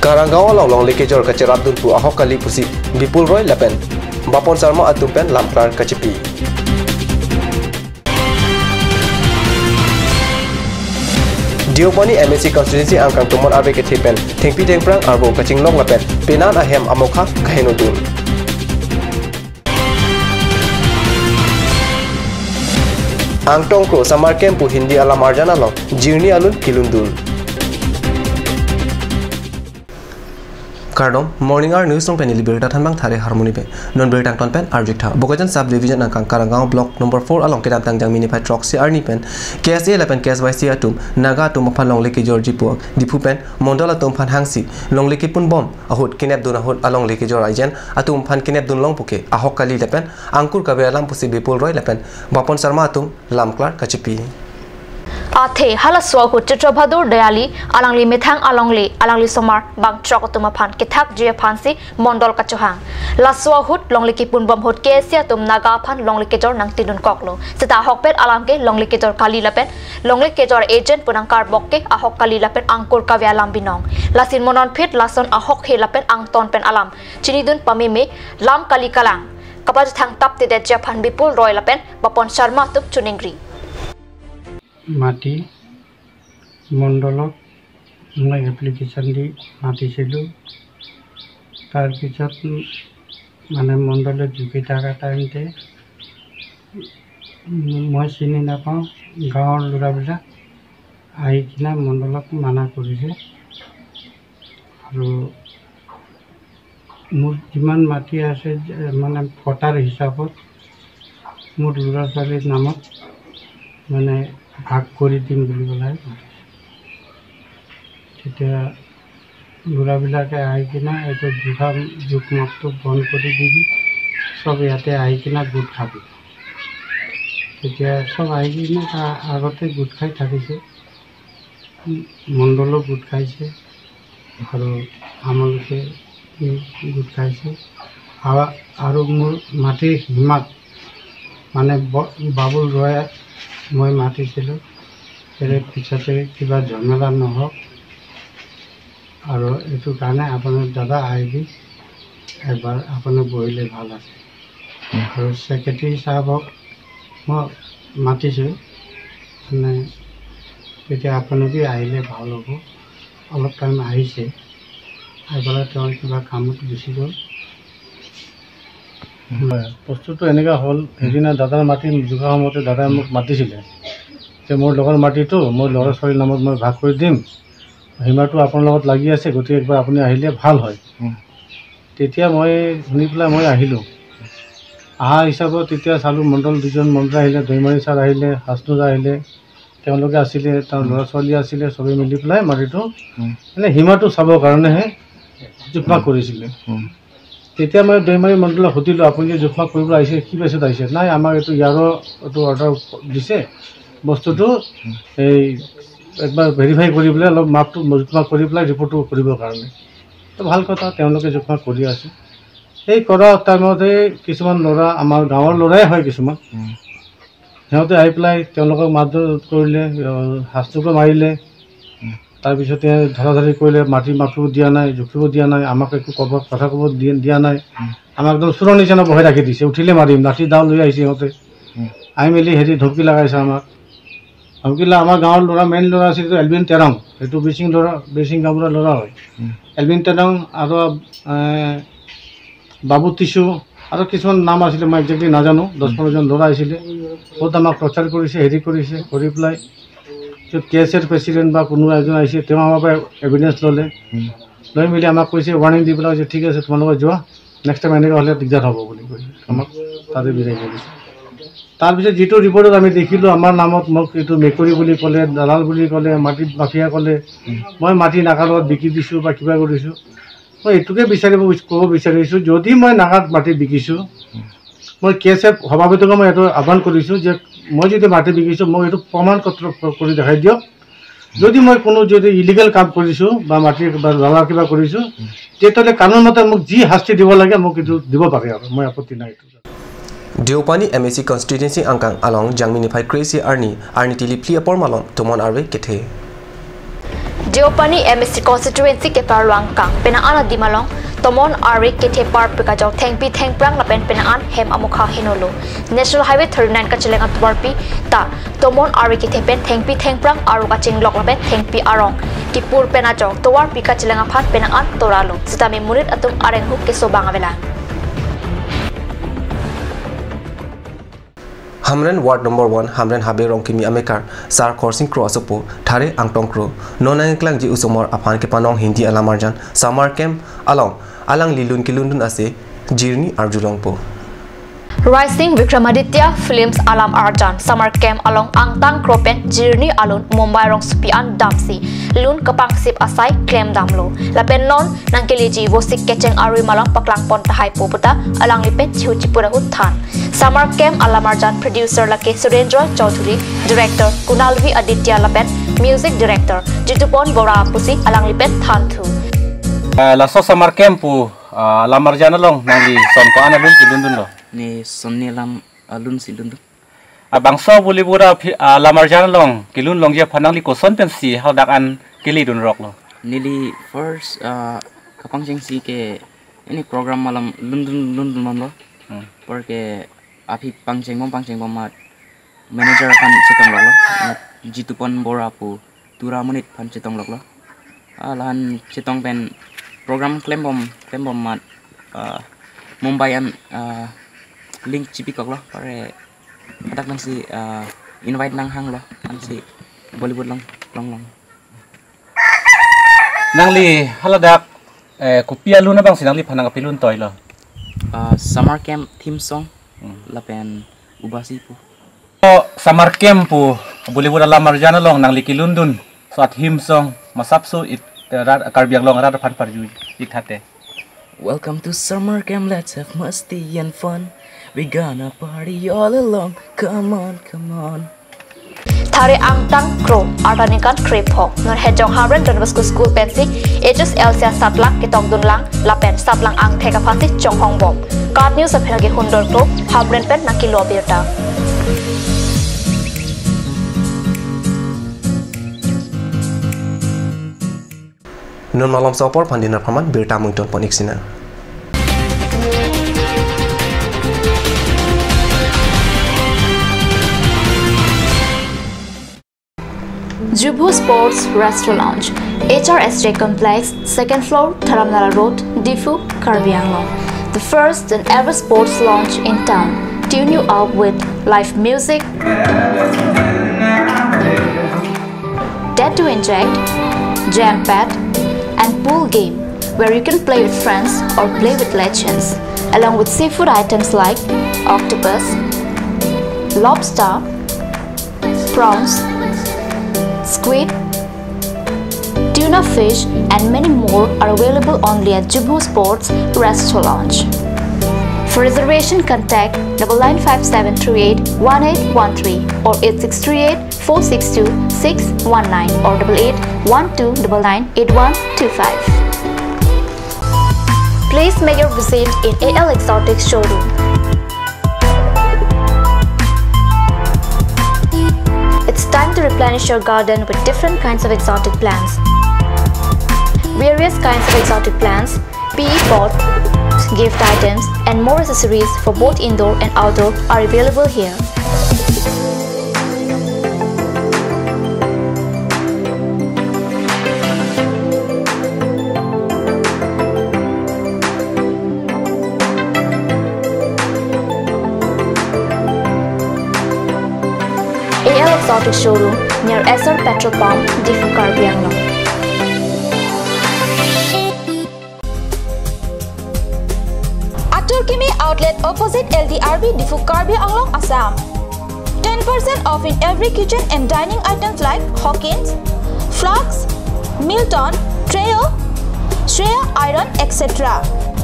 Karanggaw long lekejor kacerat dunpu Ahok kali pusi Bipul Roy Lepen Bapon Sarma atumpen lamklar kacepi. Dioponi MSC constituency angkang tumon arbe ketepen Tengpi tengprang arbo kacing long lepen Penan ahem amokha kahenudun. Angtong ko samar kempu Hindi alam arjana long Jirni alun kilundun. Kardom morning hour news tong penili berita thanbang thare harmony pe non berita ton pen arjikha bokajan sub division angkang Karanggaw block number 4 along kedam tangjang minified truck si arni pen KSA 11 KSYC atum naga atum phan long leki jor jipu dipu pen mondol atum phan hangsi long leki pun bom ahut kinep dun ahut along leki jor ajen atum phan kinep dun long puke Ahok kali lepen angkur kabe alam pusi Bipul Roy lepen Bapon Sarma atum lamklar kachipi Athe halaswa hu Chitrabhadur Dayali alangli methang alangli somar bang trokotuma phan kithak je phansi mondol kachohang laswa hut longliki punbam hut kesia tum naga phan longliki jor nang tinun koklo sita hokpet alamke longliki jor kali lapen longliki jor agent punangkar bokke Ahok kali lapen angkur kavya alam binong lasin monon phit lason Ahok he lapen angton pen alam chinidun pamime lam kali kalang kapaj thang tap te de Japan Bipul Roy lapen Bapon Sarma tup chuningri মাটি মণ্ডলত মই application দি মাতিছিলোঁ তাৰপিছত মানে মণ্ডলত Juki থকা টাইমতে মই চিনি নাপাওঁ গাঁৱৰ ল'ৰাবিলাক আহি কিনে মণ্ডলক মানা কৰিছে আৰু মোৰ যিমান মাটি আছে মানে ভোটাৰ হিচাপত মোৰ ল'ৰা ছোৱালীৰ নামত মানে ভাগ কৰি দিম বুলি ক'লে তেতিয়া ল'ৰাবিলাকে আহি কিনে এইটো জোখমাপটো বন্ধ কৰি দিবি চব ইয়াতে আহি কিনে গোট খাবি তেতিয়া চব আহি কিনে আগতে গোট খাই থাকিছে মণ্ডলো গোট খাইছে আৰু আমালোকে গোট খাইছে আৰু মোৰ মাটিৰ সীমাত মানে বাবুল ৰয় মই মাতিছিলোঁ তাৰে পিছতে কিবা ঝামেলা নহওক আৰু এইটো কাৰণে আপোনাৰ দাদা আহিবি এবাৰ আপুনি বহিলে ভাল আছে আৰু ছেক্ৰেটাৰী চাহাবক মই মাতিছোঁ মানে তেতিয়া আপোনালোকে আহিলে ভাল হ'ব অলপ টাইম আহিছে এবাৰ তেওঁ কিবা কামত গুচি গ'ল বস্তুটো এনেকুৱা হ'ল সেইদিনা দাদাৰ মাটি জোখা সময়তে দাদাই মোক মাতিছিলে যে মোৰ লগৰ মাটিটো মোৰ ল'ৰা ছোৱালীৰ নামত মই ভাগ কৰি দিম সীমাটো আপোনাৰ লগত লাগি আছে গতিকে একবাৰ আপুনি আহিলে ভাল হয় তেতিয়া মই শুনি পেলাই মই আহিলোঁ অহা হিচাপত তেতিয়া চালোঁ মণ্ডল দুজন মন্ত্ৰী আহিলে দৈমাৰী ছাৰ আহিলে হাসনুৰ আহিলে তেওঁলোকে আছিলে তাৰ ল'ৰা ছোৱালী আছিলে চবেই মিলি পেলাই মাটিটো মানে সীমাটো চাবৰ কাৰণেহে জোখা কৰিছিলে তেতিয়া মই দৈমাৰী মণ্ডলক সুধিলোঁ আপুনি যে জোখা কৰিবলৈ আহিছে কি বেছত আহিছে নাই আমাক এইটো ইয়াৰো এইটো অৰ্ডাৰ দিছে বস্তুটো এই একবাৰ ভেৰিফাই কৰি পেলাই অলপ মাপটো জোখা কৰি পেলাই ৰিপৰ্টটো কৰিবৰ কাৰণে তো ভাল কথা তেওঁলোকে জোখা কৰি আছে সেই কৰা টাইমতে কিছুমান ল'ৰা আমাৰ গাঁৱৰ ল'ৰাই হয় কিছুমান সিহঁতে আহি পেলাই তেওঁলোকক মাৰধৰ কৰিলে শাস্তিটো মাৰিলে তাৰপিছতে ধৰাধৰি কৰিলে মাটি মাপিব দিয়া নাই জুখিব দিয়া নাই আমাক একো ক'ব কথা ক'ব দিয়া নাই আমাক একদম চোৰৰ নিচিনা বহাই ৰাখি দিছে উঠিলে মাৰিম লাঠি দাও লৈ আহিছে সিহঁতে আহি মেলি ধমকি লগাইছে আমাক ধমকি আমাৰ গাঁৱৰ ল'ৰা মেইন ল'ৰা আছিল এলবিন তেৰং সেইটো বেচিং গাঁৱৰ ল'ৰা হয় এলবিন তেৰং আৰু বাবু টিচু আৰু কিছুমান নাম আছিলে মই একজেক্টলি নাজানো 10-15জন ল'ৰা আহিছিলে বহুত আমাক টৰ্চাৰ কৰিছে কৰিছে কৰি পেলাই কেএছৰ প্ৰেচিডেণ্ট বা কোনো এজন আহিছে তেওঁ আমাৰ পৰা এভিডেঞ্চ ল'লে লৈ মেলি আমাক কৈছে ৱাৰ্ণিং দি পেলাই যে ঠিক আছে তোমালোকে যোৱা নেক্সট টাইম এনেকুৱা হ'লে দিগদাৰ হ'ব বুলি কৈছে আমাক তাতে বিদায় কৰিছে তাৰপিছত যিটো ৰিপৰ্টত আমি দেখিলোঁ আমাৰ নামত মোক এইটো মেকুৰী বুলি ক'লে দালাল বুলি ক'লে মাটি মাফিয়া ক'লে মই মাটি নাকাৰ লগত বিকি দিছোঁ বা কিবা কৰিছোঁ মই এইটোকে ক'ব বিচাৰিছোঁ যদি মই নাকাত মাটি বিকিছোঁ মই কেএছএফ সভাপতিক মই এইটো আহ্বান কৰিছোঁ যে মই যদি মাটি বিকিছোঁ মোক এইটো প্ৰমাণ পত্ৰ কৰি দেখাই দিয়ক যদি মই কোনো যদি ইলিগেল কাম কৰিছোঁ বা মাটি বা দালাল কিবা কৰিছোঁ তেতিয়াহ'লে কানুনমতে মোক যি শাস্তি দিব লাগে মোক এইটো দিব পাৰে আৰু মই আপত্তি নাই Diopani MSC constituency angkang along jangmini phai crazy arni tili pli apor malon tomon arwe kethe Diopani MSC constituency ke parwang kang penaan dimalong Tomon Ari ke Tepar Pikajaw Thengpi Thengprang lapen penaan hem amukha hinolo National Highway 39 ka chilenga tuarpi ta Tomon Ari ke Tepen Thengpi Thengprang aru ka chinglok lapen Thengpi Arong Kipur penajaw tuar pika chilenga phat penaan toralo sitami munit atung arenghu ke sobang avela Hamren Ward number 1 Hamren Habe Rongkimi Amekar Sar Korsing Kro Asopo Thare Angtong Kro Nonang Klang Ji Usomor Aphan ke Panong Hindi Alamarjan Samar Kem Along Alang Lilun Kilundun Ase Jirni Arjulongpo Rising Vikramaditya Films Alam Arjan Summer Camp along Angtang Kropen Jirni Alun Mumbai Rong Supian Damsi Lun Kapang Sip Asai Klem Damlo Lapen Non Nangkiliji Wosik Kecheng Ari Malang Paklang Pon Tahai Poputa Alang Lipen Chihuchipura Hutan Summer Camp Alam Arjan Producer Lake Surendra Chaudhuri Director Kunalvi Aditya Lapen Music Director Jitupon Bora Pusi Alang Lipen Thantu Laso Summer Camp pu Alam Arjan along Nangi Son Ko Ana Lun Kilundun lo ni sonni lam alun silun abang so bolibura lamarjan long kilun long je phanang li ko son pen si how dak an kili dun rock lo nili first kapang jeng si ke ini program malam lundun mam lo porque api pangjeng bom mat manager kan cetong lo jitupon bora pu tura menit pan cetong lo alahan cetong pen program klem bom mat Mumbai an link chipi kok lo pare adak nang si invite nang hang lo an si Bollywood long nang li haladak kopia lu na bang sinang li phanang apilun toy lo summer camp theme song lapen ubasi pu summer camp pu Bollywood Lamarjan long nang li kilundun so at him song masapso it karbiang long ra phan parju ikhate Welcome to summer camp, let's have musty and fun. We gonna party all along. Come on. Thare Angtang Kro Artanikan Krepo Nor Hejong Hamren Donbasku School Pensi Ages Elsia Satlang Kitong Dunlang Lapen Saplang Ang Theka Phansi Chong Hong Bom Card News Aphenagi Hundor Kro Hamren Pen Nakilo Birta Non Malam Sopor Pandina Praman Birta Mungton Poniksina Jubu Sports Restaurant Lounge HRSJ Complex 2nd floor Dharamnala Road Difu Karbi Anglong The first and ever sports lounge in town Tune you up with live music Dead to Inject Jam Pad and pool game where you can play with friends or play with legends along with seafood items like octopus, lobster, prawns, squid, tuna fish and many more are available only at Jubu Sports Restaurant Lounge. For reservation contact 9957381813 or 8638462619 or 8812998125. Please make your visit in AL Exotic showroom. It's time to replenish your garden with different kinds of exotic plants. Various kinds of exotic plants, PE pots, gift items and more accessories for both indoor and outdoor are available here. AL Exotic Showroom near SR Petrol Pump, Difu Karbi Anglong. Turkimi outlet opposite LDRB Difu Karbi Anglong, Assam. 10% off in every kitchen and dining items like Hawkins, Flux, Milton, Treo, Shreya Iron, etc.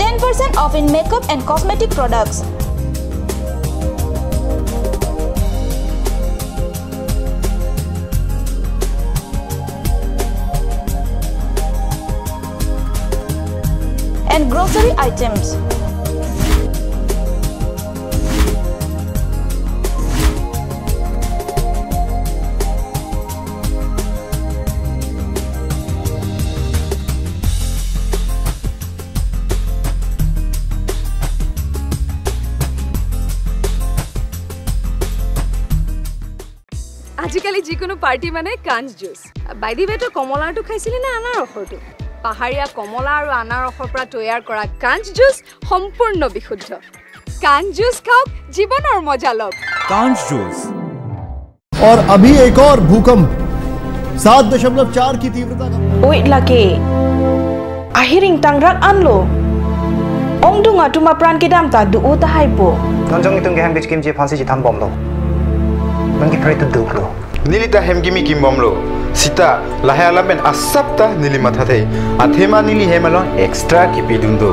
10% off in makeup and cosmetic products. And grocery items. আজিকালি যিকোনো party মানে কাঞ্জ juice by the ৱে তো কমলাটো খাইছিলি না আনাৰসৰটো পাহাৰীয়া কমলা আৰু আনাৰসৰ পৰা তৈয়াৰ কৰা কাঞ্জ জুচ সম্পূৰ্ণ বিশুদ্ধ कांच जूस खाओ जीवन और मजा लो कांच जूस। और अभी एक और भूकंप 7.4 की तीव्रता का ओइ लगे आहिरिंग तांग्राक आनलो ओंदुंगा तुमा प्राण के दाम ता दुउ ता हाइपो नंजोंग तुंग गेम बिच किमजी फांसी जि थाम बमलो नंगी फ्राई तु दुकलो निलिता हेम गिमी किम बमलो सीता लाहे आलामेन असप्ता निली माथाथे आथेमा निली हेमलो एक्स्ट्रा किपि दुंदो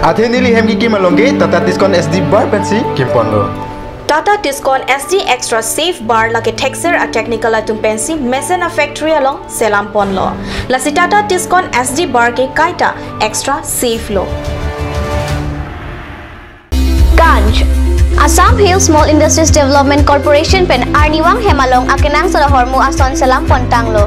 आथे निली हेम की मलोंगे टाटा टिस्कॉन एसडी बार पेंसी किमपनलो Tata Tiscon SD extra safe bar लगे टेक्सचर आ टेक्निकल आइटम पेंसी मेसेना फैक्ट्री अलोंग सेलाम पनलो लसी टाटा टिस्कॉन एसडी बार के काइटा एक्स्ट्रा सेफ लो कांच Assam Hill Small Industries Development Corporation pen Arniwang Hemalong akenang sa hormu ason selam pontanglo.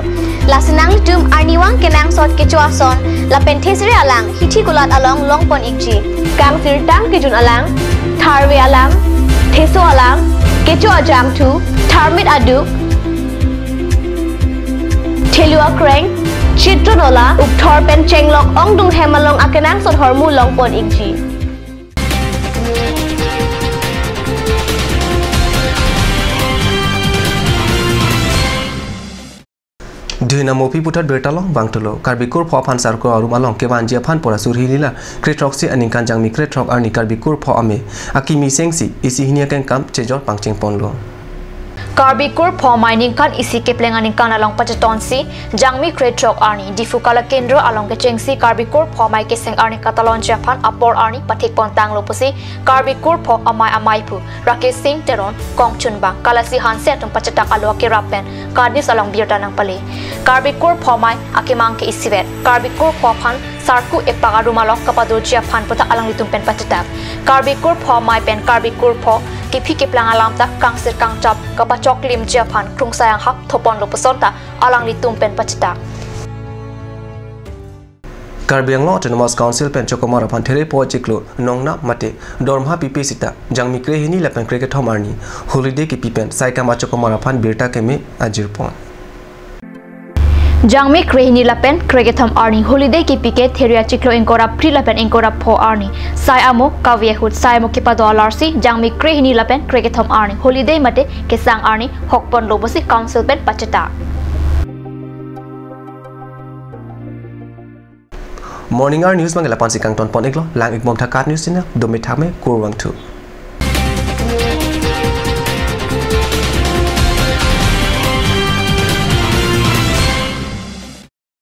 Lasinang tum Arniwang kenang sot kecu ason la pentesri alang hithi kulat along long pon ikji. Kang sirtang kijun alang tharwe alang theso alang kecu ajam tu tharmit aduk thelua kreng chitronola ukthor pen chenglok ongdung Hemalong akenang sot hormu long pon ikji. Duhina mopi putat bertalong bangtolo karbikur pho phan sarko arum along ke banjia phan pora surhilila kretroxi aning kanjang mi kretrok arni karbikur pho ame akimi sengsi isi hinia kan kam chejor pangcheng ponlo Karbikur pho mining kan isi kepleng aning kan along pachetonsi jangmi kretrok arni difukala kendro along ke chengsi karbikur pho mai ke seng arni katalon japan apor arni pathik pontang lopusi karbikur pho amai pu rakesh singh teron kongchun bang kalasi hanse atum pachetak alwa ke rapen kadis along birta nang pale karbikur pho mai akimang ke isivet karbikur pho phan sarku epagarumalok kapado japan puta alang litum pen pachetak karbikur pho mai pen karbikur pho kipi keplang alam tak kang sir kang chap kapachok lim japan krung sayang hap thopon lopusonta alang litum pen pachetak Karbiang Law Autonomous Council pen chokomara phan there po chiklo nongna mate dormha pipi sita jangmi kre hini lapen kre ke thomarni holiday ki pipen saikama chokomara phan birta keme ajirpon Jangmi krehini lapen kregetham arni holiday ki pike theria chiklo engkora pri lapen engkora pho arni sai amo kavye hut sai mo kipado alarsi jangmi krehini lapen kregetham arni holiday mate kesang arni hokpon lobosi council pen pacheta Morning Hour News mangela pansi kang ton pon eklo lang ikmom thakat news sina domi thame kurwang thu